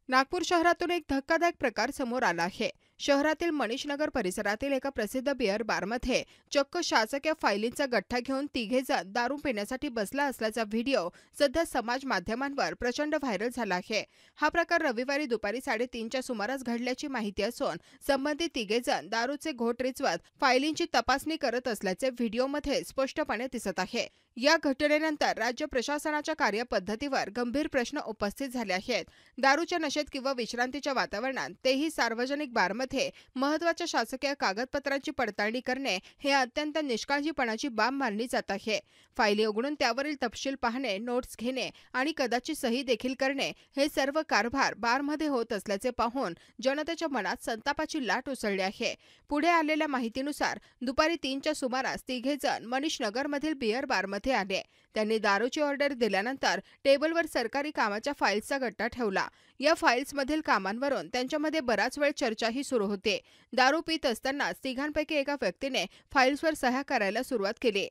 नागपूर शहरातून एक धक्कादायक प्रकार समोर आला आहे। शहरातील मनीषनगर परिसरातील एका प्रसिद्ध बिअर बारमध्ये चक्क शासकीय फायलींचा गठ्ठा घेऊन तिघे जण दारू पिण्यासाठी बसला असल्याचा व्हिडिओ सध्या समाज माध्यमांवर प्रचंड व्हायरल झाला आहे। हा प्रकार रविवारी दुपारी 3:30च्या सुमारास घडल्याची माहिती असून संबंधित तिघे जण दारूचे घोट रिचवत फायलींची तपासणी करत असल्याचे व्हिडिओमध्ये स्पष्टपणे दिसत आहे। या घटनेनंतर राज्य प्रशासनाच्या कार्यपद्धतीवर गंभीर प्रश्न उपस्थित झाले आहेत। दारूच्या नशेत किंवा विश्रांतीच्या वातावरणात तेही सार्वजनिक बारमध्ये महत्त्वाच्या शासकीय कागदपत्रांची पडताळणी करणे हे अत्यंत निष्काळजीपणाची बाब मानली जात आहे। फायली उघडून त्यावरील तपशील पाहणे, नोट्स घेणे आणि कदाचित सही देखील करणे हे सर्व कारभार बारमध्ये होत असल्याचे पाहून जनतेच्या मनात संतापाची लाट उसळली आहे। पुढे आलेल्या माहितीनुसार दुपारी 3च्या सुमारास तिघे जण मनीषनगरमधील बिअर बारमध्ये आले। त्यांनी दारूची ऑर्डर दिल्यानंतर टेबलवर सरकारी कामाच्या फाईल्सचा गट्टा ठेवला। या फाईल्समधील कामांवरून त्यांच्यामध्ये बराच वेळ चर्चाही सुरू होती। दारू पीत असताना तिघांपैकी एका व्यक्तीने फाईल्सवर सह्या करायला सुरुवात केली।